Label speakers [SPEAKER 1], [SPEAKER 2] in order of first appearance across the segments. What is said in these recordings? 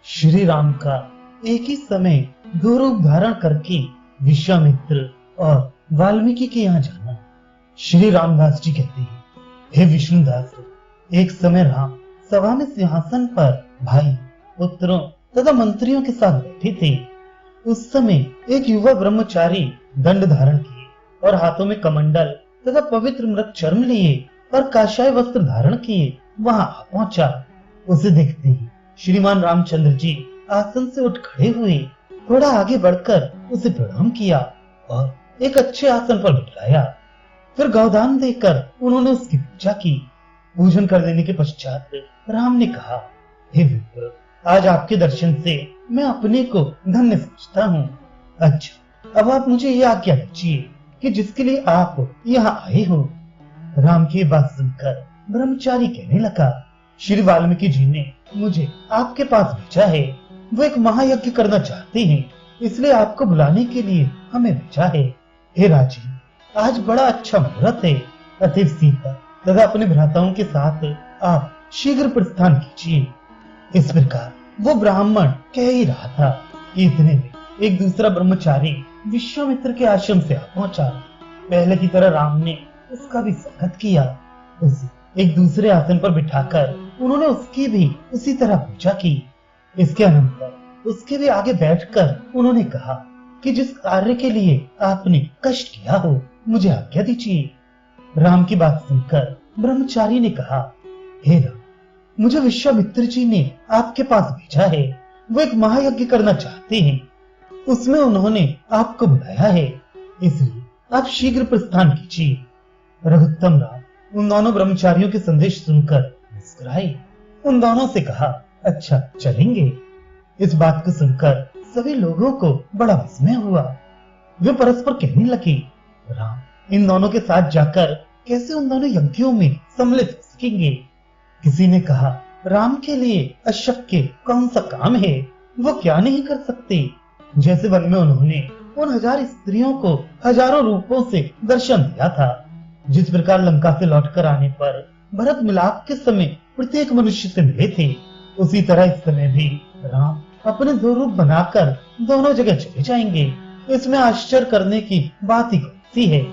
[SPEAKER 1] श्री राम का एक ही समय दो रूप धारण करके विश्वामित्र और वाल्मीकि के यहाँ जाना। श्री रामदास जी कहते हैं, हे विष्णुदास, एक समय राम सभा में सिंहासन पर भाई, पुत्रों तथा मंत्रियों के साथ बैठे थे। उस समय एक युवा ब्रह्मचारी दंड धारण किए और हाथों में कमंडल तथा पवित्र मृग चर्म लिए और काशाय वस्त्र धारण किए वहां आ पहुंचा। उसे देखते ही श्रीमान रामचंद्र जी आसन से उठ खड़े हुए, थोड़ा आगे बढ़कर उसे प्रणाम किया और एक अच्छे आसन पर बिठाया। फिर गौदान देकर उन्होंने उसकी पूजा की। पूजन कर देने के पश्चात राम ने कहा, हे विप्र, आज आपके दर्शन से मैं अपने को धन्य समझता हूँ। अच्छा, अब आप मुझे यह आज्ञा दीजिए कि जिसके लिए आप यहाँ आए हो। राम की बात सुनकर ब्रह्मचारी कहने लगा, श्री वाल्मीकि जी ने मुझे आपके पास भेजा है। वो एक महायज्ञ करना चाहते हैं, इसलिए आपको बुलाने के लिए हमें भेजा है। हे राजीव, आज बड़ा अच्छा मुहूर्त है, अतएव सीता तथा अपने भ्राताओं के साथ आप शीघ्र प्रस्थान कीजिए। इस प्रकार वो ब्राह्मण कह ही रहा था कि इतने में एक दूसरा ब्रह्मचारी विश्वामित्र के आश्रम से आ पहुंचा। पहले की तरह राम ने उसका भी स्वागत किया। उसे एक दूसरे आसन पर बिठाकर उन्होंने उसकी भी उसी तरह पूजा की। इसके अनंतर उसके भी आगे बैठकर उन्होंने कहा कि जिस कार्य के लिए आपने कष्ट किया हो, मुझे आज्ञा दीजिए। राम की बात सुनकर ब्रह्मचारी ने कहा, हे राम, मुझे विश्वामित्र जी ने आपके पास भेजा है। वो एक महायज्ञ करना चाहते हैं, उसमें उन्होंने आपको बुलाया है, इसलिए आप शीघ्र प्रस्थान कीजिए। रघुत्तम राम उन दोनों ब्रह्मचारियों के संदेश सुनकर मुस्कुराए। उन दोनों से कहा, अच्छा चलेंगे। इस बात को सुनकर सभी लोगों को बड़ा विस्मय हुआ। वे परस्पर कहने लगे, राम इन दोनों के साथ जाकर कैसे उन दोनों यज्ञों में सम्मिलित हो सकेंगे। किसी ने कहा, राम के लिए अशक्य कौन सा काम है, वो क्या नहीं कर सकते। जैसे वन में उन्होंने उन 1000 स्त्रियों को हजारों रूपों से दर्शन दिया था, जिस प्रकार लंका से लौटकर आने पर भरत मिलाप के समय प्रत्येक मनुष्य से मिले थे, उसी तरह इस समय भी राम अपने 2 रूप बनाकर दोनों जगह चले जाएंगे। इसमें आश्चर्य करने की बात ही कौन सी है।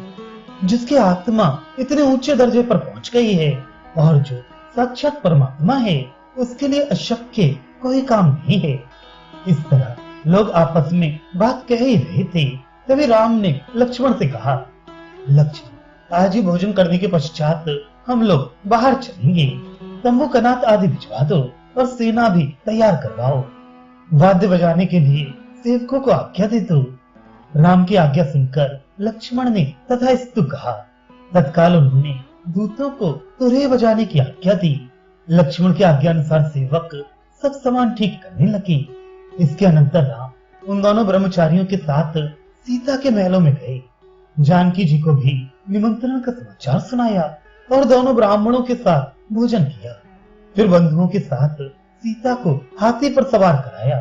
[SPEAKER 1] जिसकी आत्मा इतने ऊंचे दर्जे पर पहुंच गई है और जो साक्षात परमात्मा है, उसके लिए अशक्य कोई काम नहीं है। इस तरह लोग आपस में बात कह ही रहे थे, तभी राम ने लक्ष्मण से कहा, लक्ष्मण, आज ही भोजन करने के पश्चात हम लोग बाहर चलेंगे। तंबू कनात आदि भिजवा दो और सेना भी तैयार करवाओ। वाद्य बजाने के लिए सेवकों को आज्ञा दे दो। राम की आज्ञा सुनकर लक्ष्मण ने तथास्तु कहा। तत्काल उन्होंने दूतों को तुरहे बजाने की आज्ञा दी। लक्ष्मण की आज्ञा अनुसार सेवक सब सामान ठीक करने लगे। इसके अनंतर राम उन दोनों ब्रह्मचारियों के साथ सीता के महलों में गए। जानकी जी को भी निमंत्रण का समाचार सुनाया और दोनों ब्राह्मणों के साथ भोजन किया। फिर बंधुओं के साथ सीता को हाथी पर सवार कराया।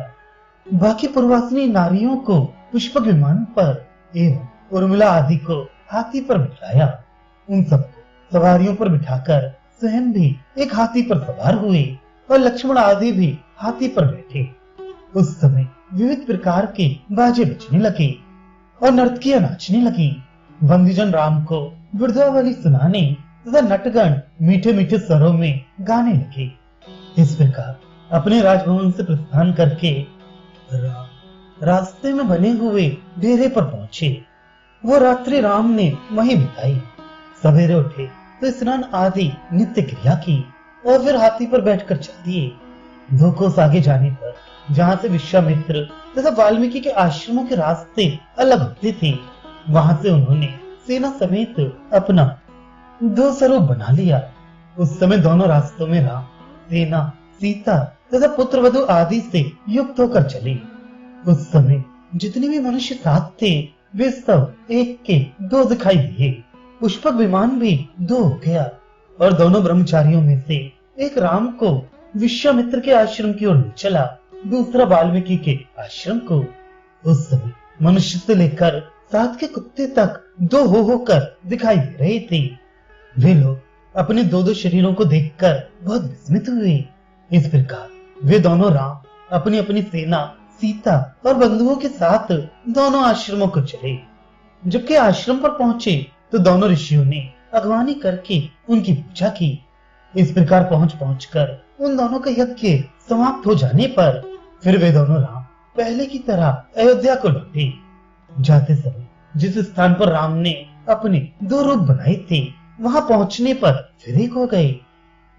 [SPEAKER 1] बाकी पूर्वासिनी नारियों को पुष्पक विमान पर एवं उर्मिला आदि को हाथी पर बिठाया। उन सबको सवारियों पर बिठाकर स्वयं भी एक हाथी पर सवार हुए और लक्ष्मण आदि भी हाथी पर बैठे। उस समय विविध प्रकार के बाजे बजने लगे और नर्तकियां नाचने लगी। बंदीजन राम को वृद्धावली सुनाने तथा नटगण मीठे मीठे स्वरों में गाने लगे। इस प्रकार अपने राजभवन से प्रस्थान करके राम रास्ते में बने हुए डेरे पर पहुंचे। वो रात्रि राम ने वहीं बिताई। सवेरे उठे तो स्नान आदि नित्य क्रिया की और फिर हाथी पर बैठकर चल दिए। 2 कोस आगे जाने पर जहाँ से विश्वामित्र तथा वाल्मीकि के आश्रमों के रास्ते अलग होते थे, वहां से उन्होंने सेना समेत अपना 2 स्वरूप बना लिया। उस समय दोनों रास्तों में राम सेना, सीता तथा पुत्र वधु आदि से युक्त होकर चले। उस समय जितने भी मनुष्य साथ थे, वे सब एक के 2 दिखाई दिए। पुष्पक विमान भी 2 हो गया और दोनों ब्रह्मचारियों में से एक राम को विश्वामित्र के आश्रम की ओर ले चला, दूसरा वाल्मीकि के आश्रम को। उस समय मनुष्य से लेकर साथ के कुत्ते तक 2 होकर दिखाई दे रहे थे। वे लोग अपने 2 शरीरों को देखकर बहुत विस्मित हुए। इस प्रकार वे दोनों राम अपनी अपनी सेना, सीता और बंधुओं के साथ दोनों आश्रमों को चले। जबकि आश्रम पर पहुंचे तो दोनों ऋषियों ने अगवानी करके उनकी पूजा की। इस प्रकार पहुंच कर उन दोनों का यज्ञ समाप्त हो जाने पर फिर वे दोनों राम पहले की तरह अयोध्या को लौटे। जाते समय जिस स्थान पर राम ने अपने 2 रूप बनाए थे, वहां पहुंचने पर फिर एक हो गए।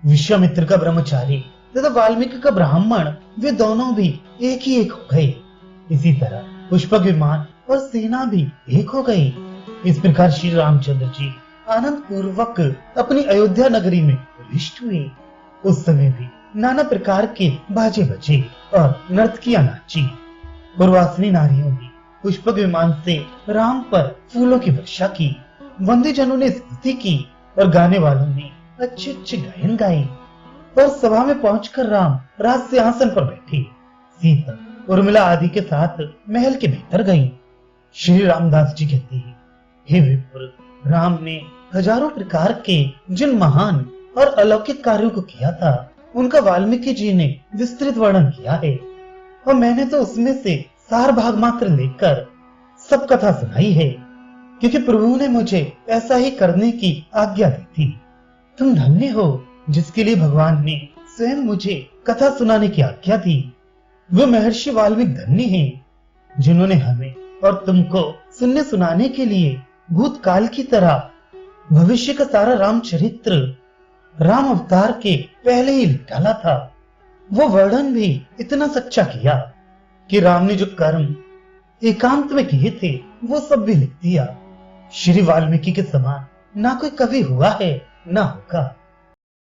[SPEAKER 1] विश्वामित्र का ब्रह्मचारी तथा वाल्मीकि का ब्राह्मण, वे दोनों भी एक ही एक हो गए। इसी तरह पुष्पक विमान और सेना भी एक हो गई। इस प्रकार श्री रामचंद्र जी आनंद पूर्वक अपनी अयोध्या नगरी में प्रविष्ट हुए। उस समय भी नाना प्रकार के बाजे बजे और नर्तकियां नाची। पूर्वासिनी नारियों ने पुष्पक विमान से राम पर फूलों की वर्षा की। वंदे जनों ने स्तुति की और गाने वालों ने अच्छे अच्छे गायन गाए। और सभा में पहुंचकर राम राज सिंहासन पर बैठे। सीता उर्मिला आदि के साथ महल के भीतर गई। श्री रामदास जी कहते हैं, हे विप्र, राम ने हजारों प्रकार के जिन महान और अलौकिक कार्यों को किया था, उनका वाल्मीकि जी ने विस्तृत वर्णन किया है और मैंने तो उसमें से सार भाग मात्र लेकर सब कथा सुनाई है, क्योंकि प्रभु ने मुझे ऐसा ही करने की आज्ञा दी थी। तुम धन्य हो जिसके लिए भगवान ने स्वयं मुझे कथा सुनाने की आज्ञा दी। वो महर्षि वाल्मीकि धन्य हैं जिन्होंने हमें और तुमको सुनने सुनाने के लिए भूतकाल की तरह भविष्य का सारा रामचरित्र राम अवतार के पहले ही लिख डाला था। वो वर्णन भी इतना सच्चा किया कि राम ने जो कर्म एकांत में किए थे, वो सब भी लिख दिया। श्री वाल्मीकि के समान ना कोई कवि हुआ है, ना होगा।